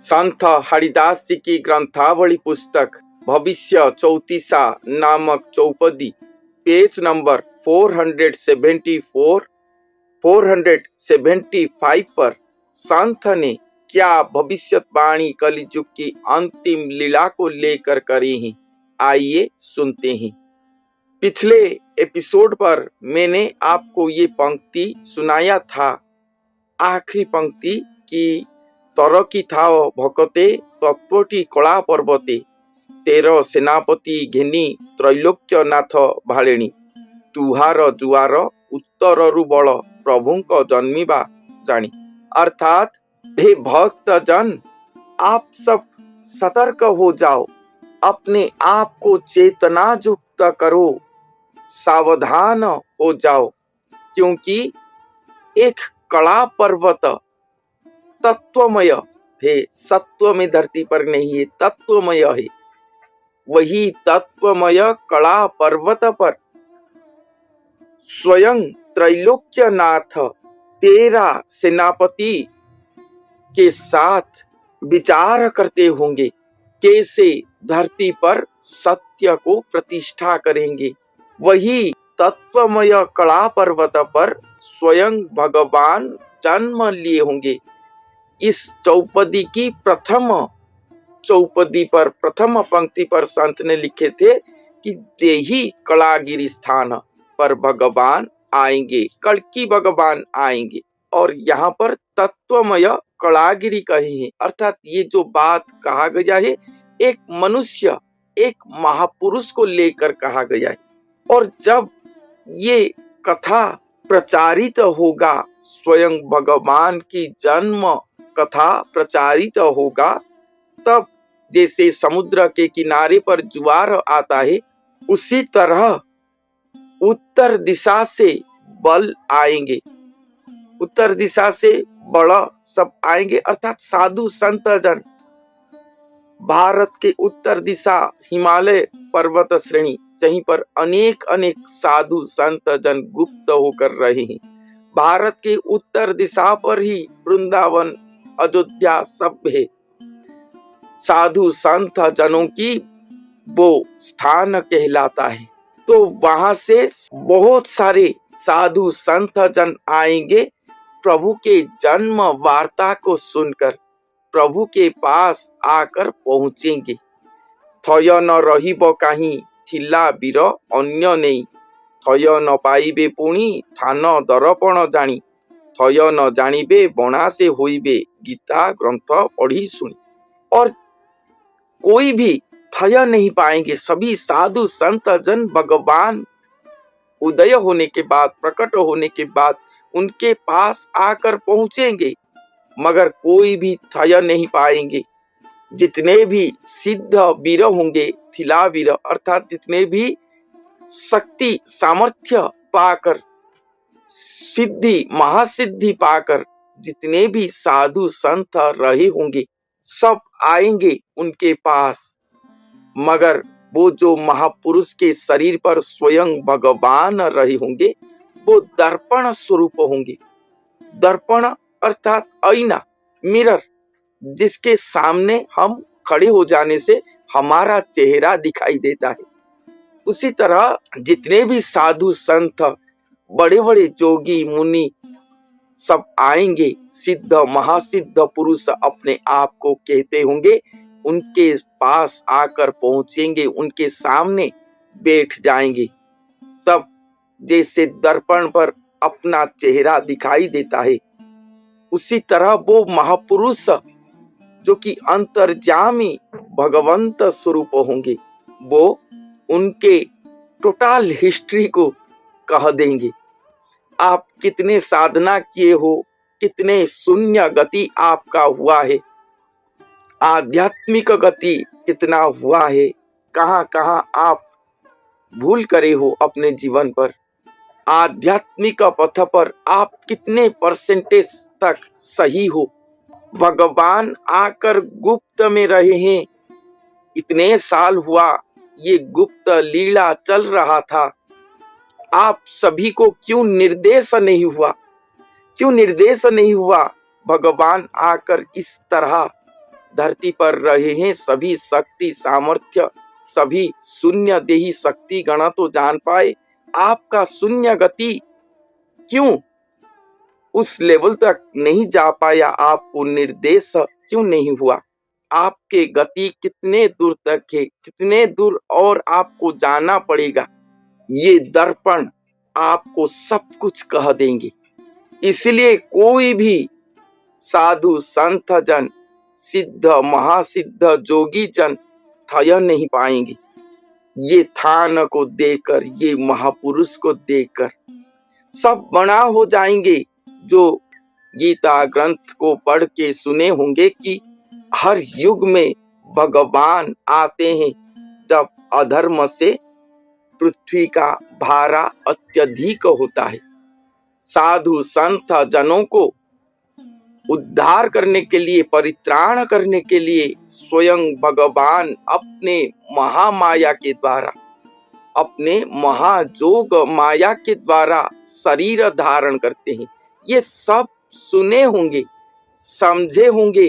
संत हरिदास जी की ग्रंथावली पुस्तक भविष्य चौतीसा नामक चौपदी पेज नंबर 474 475 पर संत ने क्या भविष्यवाणी कलियुग की अंतिम लीला को लेकर करी है, आइए सुनते हैं। पिछले एपिसोड पर मैंने आपको ये पंक्ति सुनाया था, आखिरी पंक्ति की तरकी थाओ भकते तत्वटी कला पर्वते तेर सेनापति घेनी त्रैलोक्यनाथ भालेणी तुहार जुआर उत्तररु बल प्रभुंक जन्मिबा जानी। अर्थात हे भक्त जन, आप सब सतर्क हो जाओ, अपने आप को चेतना युक्त करो, सावधान हो जाओ, क्योंकि एक कला पर्वत तत्वमय है, सत्व में धरती पर नहीं है, तत्वमय है। वही तत्वमय कला पर्वत पर स्वयं त्रैलोक्यनाथ तेरा सेनापति के साथ विचार करते होंगे, कैसे धरती पर सत्य को प्रतिष्ठा करेंगे। वही तत्वमय कला पर्वत पर स्वयं भगवान जन्म लिए होंगे। इस चौपदी की प्रथम चौपदी पर प्रथम पंक्ति पर संत ने लिखे थे कि देही कलागिरी स्थान पर भगवान आएंगे, कल्कि भगवान आएंगे। और यहाँ पर तत्वमय कलागिरी कही है, अर्थात ये जो बात कहा गया है एक मनुष्य, एक महापुरुष को लेकर कहा गया है। और जब ये कथा प्रचारित होगा, स्वयं भगवान की जन्म कथा प्रचारित होगा, तब जैसे समुद्र के किनारे पर ज्वार आता है, उसी तरह उत्तर दिशा से बल आएंगे, उत्तर दिशा से बड़ सब आएंगे, अर्थात साधु संत जन। भारत के उत्तर दिशा हिमालय पर्वत श्रेणी, जहीं पर अनेक अनेक साधु संत जन गुप्त होकर रहे हैं। भारत के उत्तर दिशा पर ही वृंदावन, अयोध्या सब है। साधु संत जनों की वो स्थान कहलाता है। तो वहां से बहुत सारे साधु संत जन आएंगे, प्रभु के जन्म वार्ता को सुनकर प्रभु के पास आकर पहुंचेंगे। थय न रहिब काहीं थिला वीर अन्य नहीं, थय न पाइबे पुणी थान दर्पण जानी, थय न जानिबे बणा से होइबे गीता ग्रंथ पढ़ी सुनी। और कोई भी थय नहीं पाएंगे, सभी साधु संत जन भगवान उदय होने के बाद, प्रकट होने के बाद उनके पास आकर पहुंचेंगे, मगर कोई भी थय नहीं पाएंगे। जितने भी सिद्ध वीर होंगे, थिला वीर अर्थात जितने भी शक्ति सामर्थ्य पाकर, सिद्धि महासिद्धि पाकर जितने भी साधु संत रहे होंगे, सब आएंगे उनके पास। मगर वो जो महापुरुष के शरीर पर स्वयं भगवान रहे होंगे, वो दर्पण स्वरूप होंगे। दर्पण अर्थात आईना, मिरर, जिसके सामने हम खड़े हो जाने से हमारा चेहरा दिखाई देता है। उसी तरह जितने भी साधु संत, बड़े बड़े जोगी मुनि सब आएंगे, सिद्ध महासिद्ध पुरुष अपने आप को कहते होंगे, उनके पास आकर पहुंचेंगे, उनके सामने बैठ जाएंगे। तब जैसे दर्पण पर अपना चेहरा दिखाई देता है, उसी तरह वो महापुरुष जो कि अंतर्यामी भगवंत स्वरूप होंगे, वो उनके टोटल हिस्ट्री को कह देंगे। आप कितने साधना किए हो, कितने शून्य गति आपका हुआ है, आध्यात्मिक गति कितना हुआ है, कहां कहां आप भूल करे हो अपने जीवन पर, आध्यात्मिक पथ पर आप कितने परसेंटेज तक सही हो। भगवान आकर गुप्त में रहे हैं, इतने साल हुआ ये गुप्त लीला चल रहा था, आप सभी को क्यों निर्देश नहीं हुआ, क्यों निर्देश नहीं हुआ। भगवान आकर इस तरह धरती पर रहे हैं सभी शक्ति सामर्थ्य, सभी शून्य देही शक्ति गण तो जान पाए आपका शून्य गति क्यों उस लेवल तक नहीं जा पाया, आपको निर्देश क्यों नहीं हुआ, आपके गति कितने दूर तक है, कितने दूर और आपको जाना पड़ेगा, ये दर्पण आपको सब कुछ कह देंगे। इसलिए कोई भी साधु संत जन सिद्ध महासिद्ध जोगी जन थय नहीं पाएंगे। ये थान को देकर, ये महापुरुष को देकर सब बड़ा हो जाएंगे। जो गीता ग्रंथ को पढ़ के सुने होंगे कि हर युग में भगवान आते हैं जब अधर्म से पृथ्वी का भारा अत्यधिक होता है। साधु संत जनों को उद्धार करने के लिए, परित्राण करने के लिए स्वयं भगवान अपने महामाया के द्वारा, अपने महाजोग माया के द्वारा शरीर धारण करते हैं। ये सब सुने होंगे, समझे होंगे,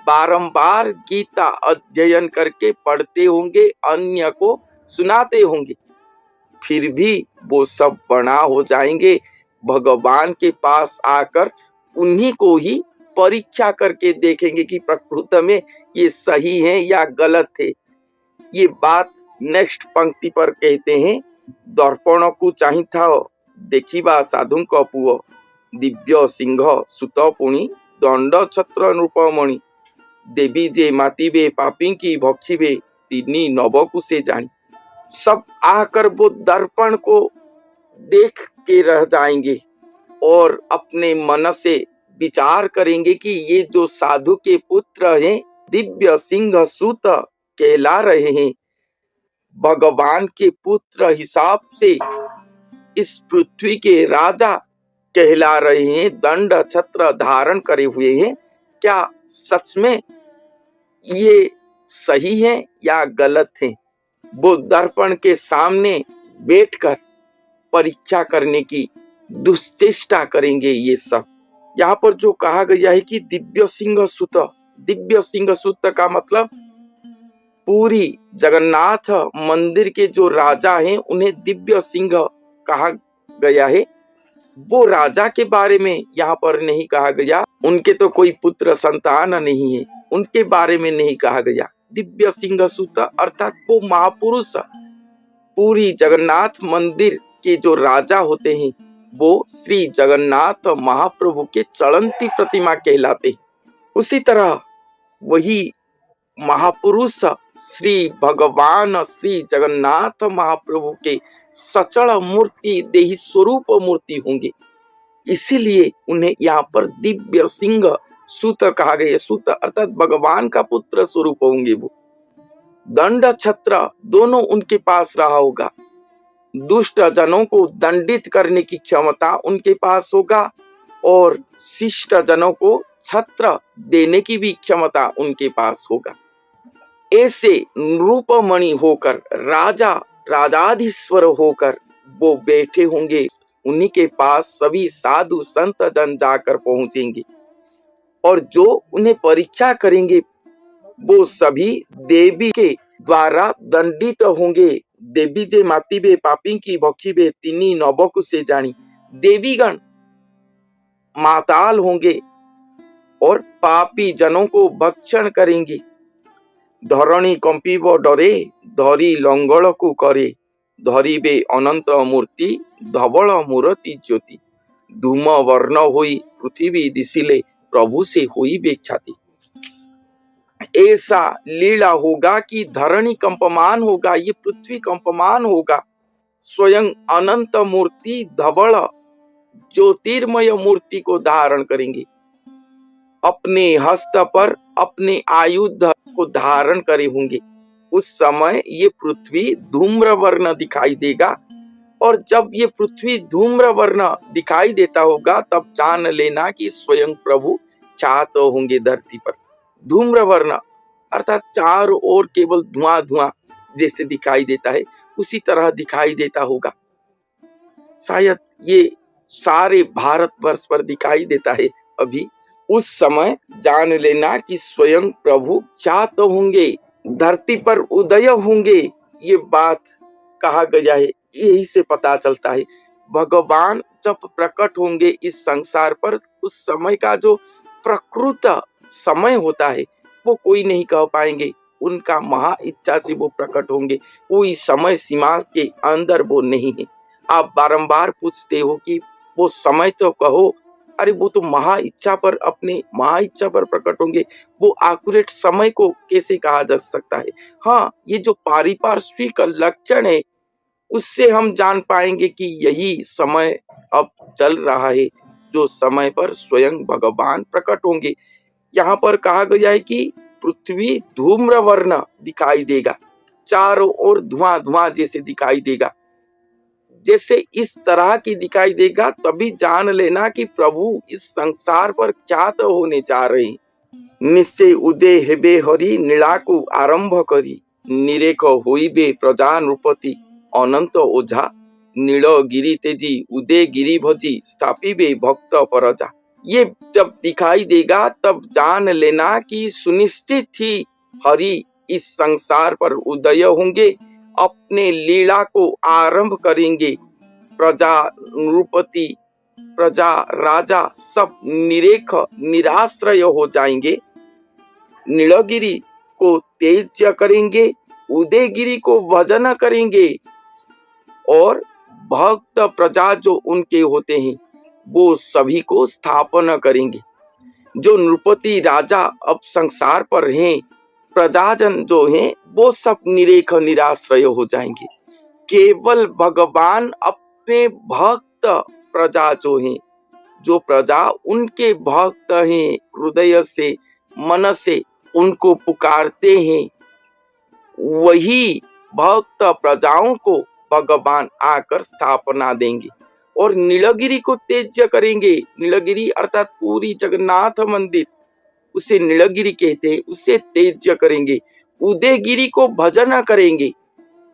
बारंबार गीता अध्ययन करके पढ़ते होंगे, अन्य को सुनाते होंगे, फिर भी वो सब बड़ा हो जाएंगे। भगवान के पास आकर उन्हीं को ही परीक्षा करके देखेंगे कि प्रकृति में ये सही है या गलत है। ये बात नेक्स्ट पंक्ति पर कहते हैं, दर्पण को चाही था देखिबा साधु पुओ, दिव्य सिंह सुत पुणी दंड छत्र नृपमणि, देवी जे मातिबे पापी की भक्षिबे तिनी नवकु से जानी। सब आकर वो दर्पण को देख के रह जाएंगे और अपने मन से विचार करेंगे कि ये जो साधु के पुत्र हैं, दिव्य सिंह सूत कहला रहे हैं, भगवान के पुत्र हिसाब से इस पृथ्वी के राजा कहला रहे हैं, दंड छत्र धारण करे हुए हैं, क्या सच में ये सही है या गलत है? वो दर्पण के सामने बैठकर परीक्षा करने की दुश्चेष्टा करेंगे। ये सब यहाँ पर जो कहा गया है कि दिव्य सिंह सुत, दिव्य सिंह सुत का मतलब पूरी जगन्नाथ मंदिर के जो राजा हैं उन्हें दिव्य सिंह कहा गया है। वो राजा के बारे में यहाँ पर नहीं कहा गया, उनके तो कोई पुत्र संतान नहीं है, उनके बारे में नहीं कहा गया। दिव्य सिंह सुत अर्थात वो महापुरुष, पूरी जगन्नाथ मंदिर के जो राजा होते हैं वो श्री जगन्नाथ महाप्रभु के चलंती प्रतिमा कहलाते हैं। उसी तरह वही महापुरुष श्री भगवान श्री जगन्नाथ महाप्रभु के सचल मूर्ति देही स्वरूप मूर्ति होंगे। इसीलिए उन्हें यहाँ पर दिव्य सिंह सुत कहा गया। सुत अर्थात भगवान का पुत्र स्वरूप होंगे। वो दंड छत्र दोनों उनके पास रहा होगा। दुष्ट जनों को दंडित करने की क्षमता उनके पास होगा और शिष्ट जनों को छत्र देने की भी क्षमता उनके पास होगा। ऐसे नृपमणि होकर, राजा राजाधीश्वर होकर वो बैठे होंगे। उन्हीं के पास सभी साधु संत जन जाकर पहुंचेंगे और जो उन्हें परीक्षा करेंगे वो सभी देवी के द्वारा दंडित होंगे। देवी जे मातिबे पापी की भक्षिबे तिनी नवकु से जानी। देवीगण माताल होंगे और पापी जनों को भक्षण करेंगे। धरणी कंपिब डरे धरी लंगल को करे, धरिबे अनंत मूर्ति धवल मूर्ति ज्योति, धूम वर्ण होई पृथ्वी दिशिले प्रभु से होई बेख्याति। ऐसा लीला होगा कि धरणी कंपमान होगा, ये पृथ्वी कंपमान होगा। स्वयं अनंत मूर्ति धवल ज्योतिर्मय मूर्ति को धारण करेंगे। अपने हस्त पर अपने आयुध को धारण करे होंगे। उस समय ये पृथ्वी धूम्र वर्ण दिखाई देगा और जब ये पृथ्वी धूम्र वर्ण दिखाई देता होगा तब जान लेना कि स्वयं प्रभु छात होंगे धरती पर। धूम्र वर्ण अर्थात चारों ओर केवल धुआं धुआं जैसे दिखाई देता है, उसी तरह दिखाई देता होगा। शायद ये सारे भारतवर्ष पर दिखाई देता है अभी, उस समय जान लेना कि स्वयं प्रभु ख्यात होंगे, धरती पर उदय होंगे। ये बात कहा गया है, यही से पता चलता है भगवान जब प्रकट होंगे इस संसार पर, उस समय का जो प्रकृत समय होता है वो कोई नहीं कह पाएंगे। उनका महा इच्छा से वो प्रकट होंगे, कोई समय सीमा के अंदर वो नहीं है। आप बारंबार पूछते हो कि वो समय तो कहो, अरे वो तो महा इच्छा पर, अपने महा इच्छा पर प्रकट होंगे, वो एक्यूरेट समय को कैसे कहा जा सकता है? हाँ, ये जो पारिपार्श्विक लक्षण है उससे हम जान पाएंगे कि यही समय अब चल रहा है, जो समय पर स्वयं भगवान प्रकट होंगे। यहाँ पर कहा गया है कि पृथ्वी धूम्र वर्ण दिखाई देगा, चारों ओर धुआं धुआं जैसे दिखाई देगा। जैसे इस तरह की दिखाई देगा तभी जान लेना कि प्रभु इस संसार पर ख्यात होने जा रहे हैं। निश्चय उदय हेबे हरि नीलाकु आरंभ करी, निरेख होइबे प्रजा नृपति अनंत ओझा, नीलगिरि तेजी उदय गिरि भजी स्थापिबे भक्त परजा। ये जब दिखाई देगा तब जान लेना कि सुनिश्चित ही हरि इस संसार पर उदय होंगे, अपने लीला को आरंभ करेंगे। प्रजा नृपति, प्रजा राजा सब निरेख निराश्रय हो जाएंगे, नीलगिरी को तेज करेंगे, उदयगिरी को भजन करेंगे, और भक्त प्रजा जो उनके होते हैं वो सभी को स्थापना करेंगे। जो नृपति राजा अब संसार पर हैं, प्रजाजन जो हैं वो सब निरेख निराश्रय हो जाएंगे। केवल भगवान अपने भक्त प्रजा जो हैं, जो प्रजा उनके भक्त हैं, हृदय से मन से उनको पुकारते हैं, वही भक्त प्रजाओं को भगवान आकर स्थापना देंगे और नीलगिरी को तेज्य करेंगे। नीलगिरी अर्थात पूरी जगन्नाथ मंदिर, उसे नीलगिरी कहते हैं, उसे तेज्य करेंगे। उदयगिरी को भजन करेंगे,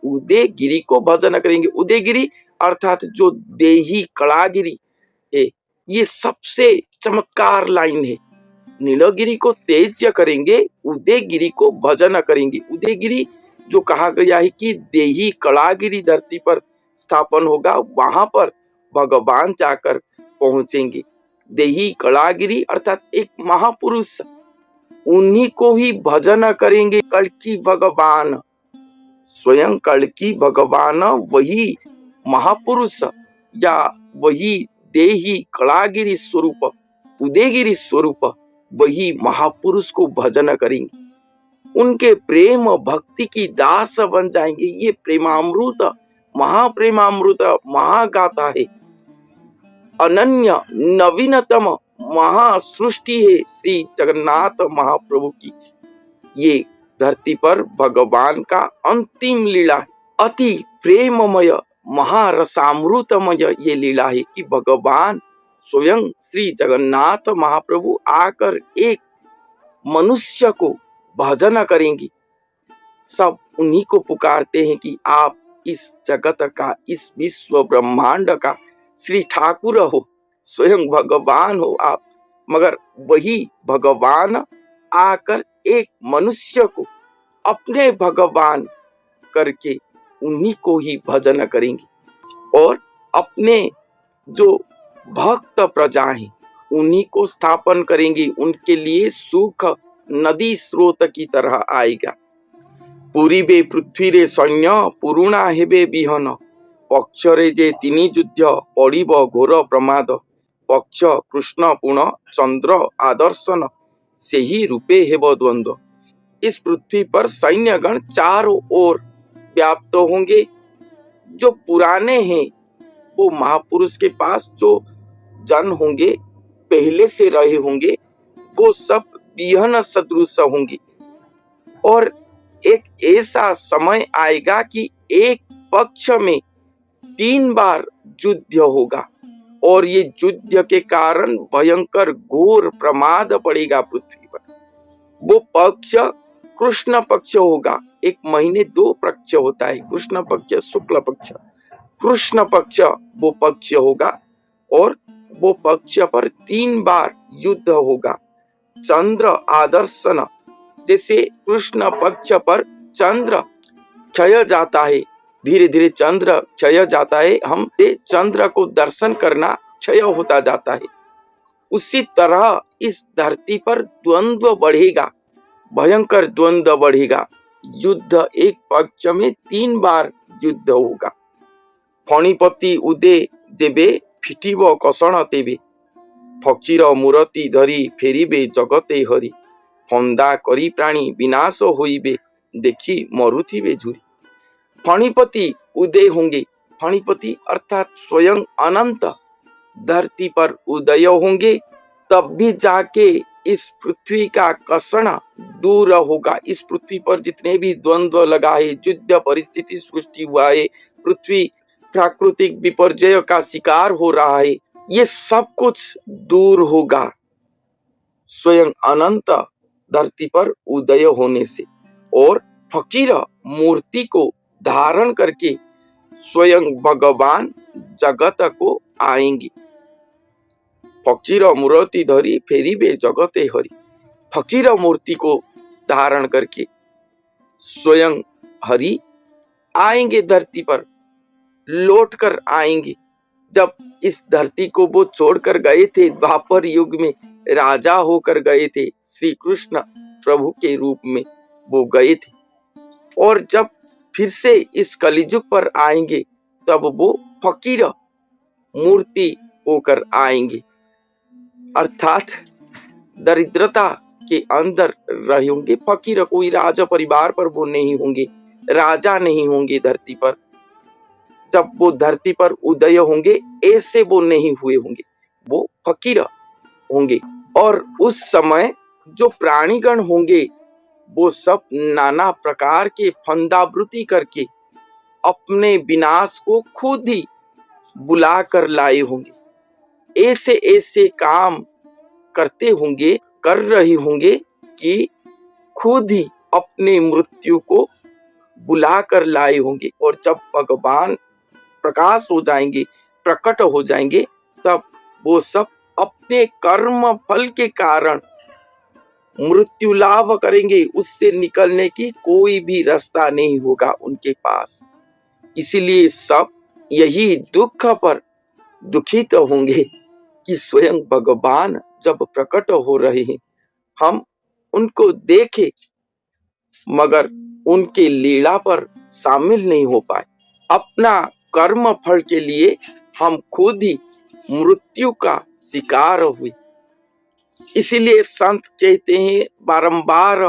उदयगिरी को भजन करेंगे। उदयगिरी अर्थात जो देही कलागिरी है, ये सबसे चमत्कार लाइन है। नीलगिरी को तेज्य करेंगे, उदयगिरी को भजन करेंगे। उदयगिरी जो कहा गया है कि देही कलागिरी धरती पर स्थापन होगा, वहां पर भगवान जाकर पहुंचेंगे। देही कलागिरी अर्थात एक महापुरुष, उन्हीं को ही भजन करेंगे। कल्कि भगवान, स्वयं कल्कि भगवान वही महापुरुष या वही देही कलागिरी स्वरूप, उदयगिरी स्वरूप वही महापुरुष को भजन करेंगे, उनके प्रेम भक्ति की दास बन जाएंगे। ये प्रेमामृत, महाप्रेमामृत महागाथा है, अनन्य नवीनतम महासृष्टि है श्री जगन्नाथ महाप्रभु की। ये धरती पर भगवान का अंतिम लीला है, अति प्रेममय महारसामृतमय ये लीला है कि भगवान स्वयं श्री जगन्नाथ महाप्रभु आकर एक मनुष्य को भजन करेंगे। सब उन्हीं को पुकारते हैं कि आप इस जगत का, इस विश्व ब्रह्मांड का श्री ठाकुर हो, स्वयं भगवान हो आप। मगर वही भगवान आकर एक मनुष्य को अपने भगवान करके उन्हीं को ही भजन करेंगे और अपने जो भक्त प्रजा हैं उन्हीं को स्थापन करेंगे। उनके लिए सुख नदी स्रोत की तरह आएगा। पूरीबे पृथ्वी रे सैन्य पुरुणा हेबे बिहन, पक्ष रे जे तिनी युद्ध पड़िब घोर प्रमाद, पक्ष कृष्ण पुण चंद्र आदर्शन सेही रूपे हेब द्वंद्व। इस पृथ्वी पर सैन्यगण चारों ओर व्याप्त होंगे। जो पुराने हैं वो महापुरुष के पास जो जन होंगे, पहले से रहे होंगे, वो सब बिहन सदृश होंगे। और एक ऐसा समय आएगा कि एक पक्ष में 3 बार युद्ध होगा और ये युद्ध के कारण भयंकर घोर प्रमाद पड़ेगा पृथ्वी पर। वो पक्ष कृष्ण पक्ष होगा। एक महीने 2 पक्ष होता है, कृष्ण पक्ष शुक्ल पक्ष। कृष्ण पक्ष वो पक्ष होगा और वो पक्ष पर 3 बार युद्ध होगा। चंद्र आदर्शन, जैसे कृष्ण पक्ष पर चंद्र क्षय जाता है, धीरे धीरे चंद्र क्षय जाता है, हम चंद्र को दर्शन करना क्षय होता जाता है। उसी तरह इस धरती पर द्वंद्व बढ़ेगा, भयंकर द्वंद्व बढ़ेगा। युद्ध एक पक्ष में 3 बार युद्ध होगा। फणिपति उदे जेबे फिटिब कषण तेबे, फकीर मूर्ति धरी फेरिबे जगते हरि, फंदा करी प्राणी विनाश होइबे, देखी मरुथिबे झुरी। फणिपति उदय होंगे, फणिपति अर्थात स्वयं अनंत धरती पर उदय होंगे, तब भी जाके इस पृथ्वी का कषण दूर होगा। इस पृथ्वी पर जितने भी द्वंद्व लगा है, युद्ध परिस्थिति सृष्टि हुआ है, पृथ्वी प्राकृतिक विपर्यय का शिकार हो रहा है, ये सब कुछ दूर होगा स्वयं अनंत धरती पर उदय होने से। और फकीर मूर्ति को धारण करके स्वयं भगवान जगत को आएंगे। फकीर मूर्ति धरी फेरिबे जगते हरि, फकीर मूर्ति को धारण करके स्वयं हरि आएंगे धरती पर, लौट कर आएंगे। जब इस धरती को वो छोड़कर गए थे, द्वापर युग में राजा होकर गए थे, श्री कृष्ण प्रभु के रूप में वो गए थे, और जब फिर से इस कलियुग पर आएंगे तब वो फकीर मूर्ति होकर आएंगे, अर्थात दरिद्रता के अंदर रहेंगे। फकीर, कोई राजा परिवार पर वो नहीं होंगे, राजा नहीं होंगे धरती पर। जब वो धरती पर उदय होंगे ऐसे वो नहीं हुए होंगे, वो फकीर होंगे। और उस समय जो प्राणीगण होंगे वो सब नाना प्रकार के फंदावृत्ति करके अपने विनाश को खुद ही बुला कर लाए होंगे। ऐसे ऐसे काम करते होंगे, कर रहे होंगे कि खुद ही अपने मृत्यु को बुला कर लाए होंगे। और जब भगवान प्रकाश हो जाएंगे, प्रकट हो जाएंगे, तब वो सब अपने कर्म फल के कारण मृत्यु लाभ करेंगे। उससे निकलने की कोई भी रास्ता नहीं होगा उनके पास। इसीलिए सब यही दुख पर दुखित होंगे कि स्वयं भगवान जब प्रकट हो रहे हैं, हम उनको देखें मगर उनके लीला पर शामिल नहीं हो पाए। अपना कर्म फल के लिए हम खुद ही मृत्यु का शिकार हुए। इसीलिए संत कहते हैं बारंबार,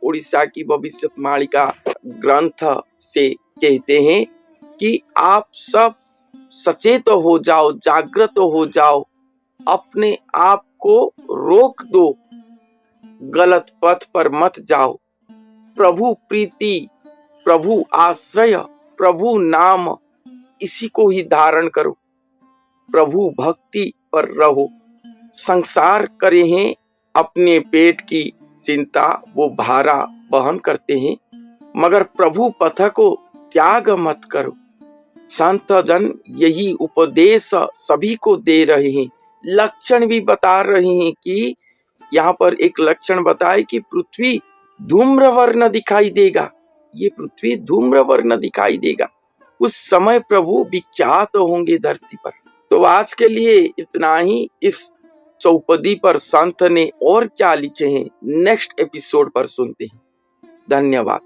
उड़ीसा की भविष्यवाणी ग्रंथ से कहते हैं कि आप सब सचेत हो जाओ, जागृत हो जाओ, अपने आप को रोक दो, गलत पथ पर मत जाओ। प्रभु प्रीति, प्रभु आश्रय, प्रभु नाम, इसी को ही धारण करो, प्रभु भक्ति पर रहो। संसार करे हैं अपने पेट की चिंता, वो भारा वहन करते हैं, मगर प्रभु पथ को त्याग मत करो। संत जन यही उपदेश सभी को दे रहे हैं, लक्षण भी बता रहे हैं कि यहाँ पर एक लक्षण बताए कि पृथ्वी धूम्रवर्ण दिखाई देगा, ये पृथ्वी धूम्रवर्ण दिखाई देगा। उस समय प्रभु विख्यात होंगे धरती पर। तो आज के लिए इतना ही। इस चौपदी पर संत ने और क्या लिखे हैं नेक्स्ट एपिसोड पर सुनते हैं। धन्यवाद।